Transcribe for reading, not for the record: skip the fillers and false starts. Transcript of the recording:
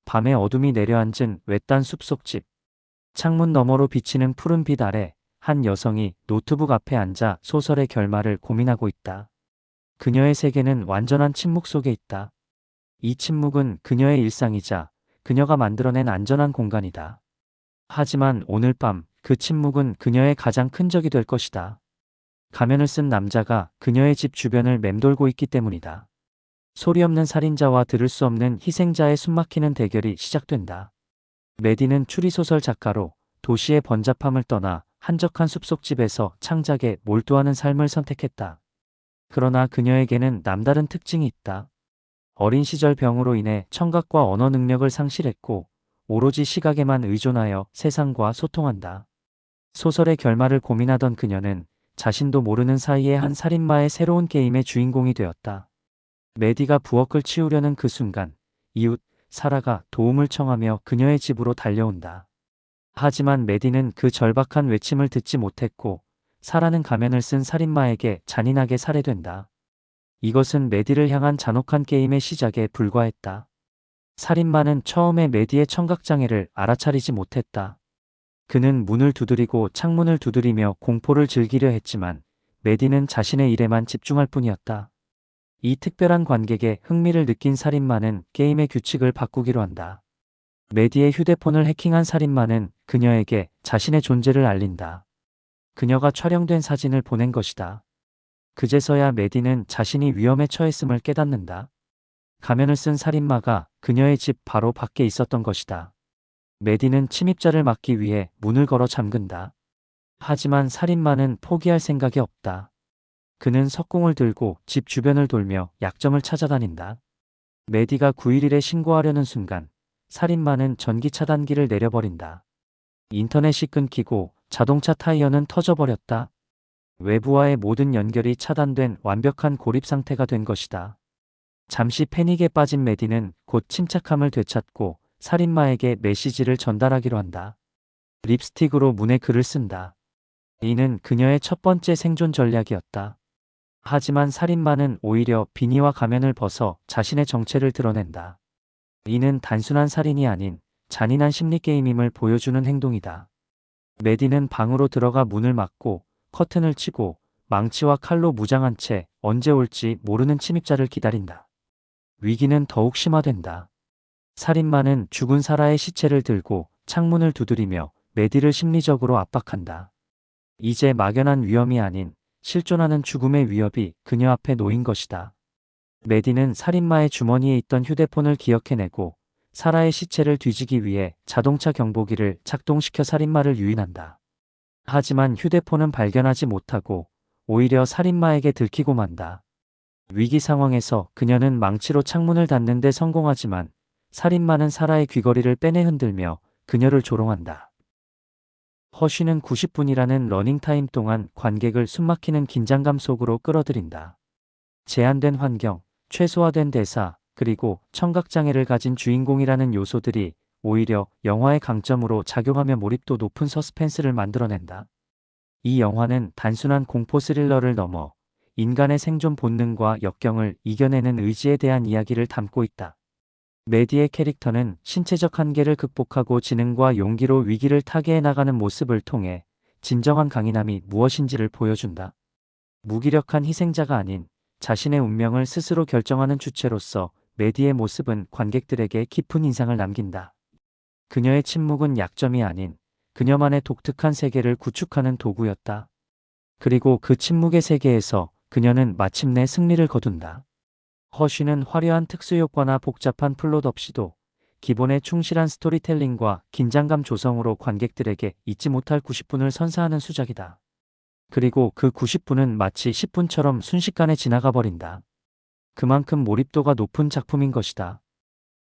밤에 어둠이 내려앉은 외딴 숲속집. 창문 너머로 비치는 푸른 빛 아래 한 여성이 노트북 앞에 앉아 소설의 결말을 고민하고 있다. 그녀의 세계는 완전한 침묵 속에 있다. 이 침묵은 그녀의 일상이자 그녀가 만들어낸 안전한 공간이다. 하지만 오늘 밤 그 침묵은 그녀의 가장 큰 적이 될 것이다. 가면을 쓴 남자가 그녀의 집 주변을 맴돌고 있기 때문이다. 소리 없는 살인자와 들을 수 없는 희생자의 숨막히는 대결이 시작된다. 메디는 추리소설 작가로 도시의 번잡함을 떠나 한적한 숲속집에서 창작에 몰두하는 삶을 선택했다. 그러나 그녀에게는 남다른 특징이 있다. 어린 시절 병으로 인해 청각과 언어 능력을 상실했고 오로지 시각에만 의존하여 세상과 소통한다. 소설의 결말을 고민하던 그녀는 자신도 모르는 사이에 한 살인마의 새로운 게임의 주인공이 되었다. 메디가 부엌을 치우려는 그 순간 이웃 사라가 도움을 청하며 그녀의 집으로 달려온다. 하지만 메디는 그 절박한 외침을 듣지 못했고 사라는 가면을 쓴 살인마에게 잔인하게 살해된다. 이것은 메디를 향한 잔혹한 게임의 시작에 불과했다. 살인마는 처음에 메디의 청각장애를 알아차리지 못했다. 그는 문을 두드리고 창문을 두드리며 공포를 즐기려 했지만 메디는 자신의 일에만 집중할 뿐이었다. 이 특별한 관객에 흥미를 느낀 살인마는 게임의 규칙을 바꾸기로 한다. 메디의 휴대폰을 해킹한 살인마는 그녀에게 자신의 존재를 알린다. 그녀가 촬영된 사진을 보낸 것이다. 그제서야 메디는 자신이 위험에 처했음을 깨닫는다. 가면을 쓴 살인마가 그녀의 집 바로 밖에 있었던 것이다. 메디는 침입자를 막기 위해 문을 걸어 잠근다. 하지만 살인마는 포기할 생각이 없다. 그는 석궁을 들고 집 주변을 돌며 약점을 찾아다닌다. 메디가 911에 신고하려는 순간 살인마는 전기 차단기를 내려버린다. 인터넷이 끊기고 자동차 타이어는 터져버렸다. 외부와의 모든 연결이 차단된 완벽한 고립 상태가 된 것이다. 잠시 패닉에 빠진 메디는 곧 침착함을 되찾고 살인마에게 메시지를 전달하기로 한다. 립스틱으로 문에 글을 쓴다. 이는 그녀의 첫 번째 생존 전략이었다. 하지만 살인마는 오히려 비니와 가면을 벗어 자신의 정체를 드러낸다. 이는 단순한 살인이 아닌 잔인한 심리게임임을 보여주는 행동이다. 메디는 방으로 들어가 문을 막고 커튼을 치고 망치와 칼로 무장한 채 언제 올지 모르는 침입자를 기다린다. 위기는 더욱 심화된다. 살인마는 죽은 사라의 시체를 들고 창문을 두드리며 메디를 심리적으로 압박한다. 이제 막연한 위험이 아닌 실존하는 죽음의 위협이 그녀 앞에 놓인 것이다. 메디는 살인마의 주머니에 있던 휴대폰을 기억해내고 사라의 시체를 뒤지기 위해 자동차 경보기를 작동시켜 살인마를 유인한다. 하지만 휴대폰은 발견하지 못하고 오히려 살인마에게 들키고 만다. 위기 상황에서 그녀는 망치로 창문을 닫는 데 성공하지만 살인마는 사라의 귀걸이를 빼내 흔들며 그녀를 조롱한다. 허쉬는 90분이라는 러닝타임 동안 관객을 숨막히는 긴장감 속으로 끌어들인다. 제한된 환경, 최소화된 대사, 그리고 청각장애를 가진 주인공이라는 요소들이 오히려 영화의 강점으로 작용하며 몰입도 높은 서스펜스를 만들어낸다. 이 영화는 단순한 공포 스릴러를 넘어 인간의 생존 본능과 역경을 이겨내는 의지에 대한 이야기를 담고 있다. 메디의 캐릭터는 신체적 한계를 극복하고 지능과 용기로 위기를 타개해 나가는 모습을 통해 진정한 강인함이 무엇인지를 보여준다. 무기력한 희생자가 아닌 자신의 운명을 스스로 결정하는 주체로서 메디의 모습은 관객들에게 깊은 인상을 남긴다. 그녀의 침묵은 약점이 아닌 그녀만의 독특한 세계를 구축하는 도구였다. 그리고 그 침묵의 세계에서 그녀는 마침내 승리를 거둔다. 허쉬는 화려한 특수효과나 복잡한 플롯 없이도 기본에 충실한 스토리텔링과 긴장감 조성으로 관객들에게 잊지 못할 90분을 선사하는 수작이다. 그리고 그 90분은 마치 10분처럼 순식간에 지나가 버린다. 그만큼 몰입도가 높은 작품인 것이다.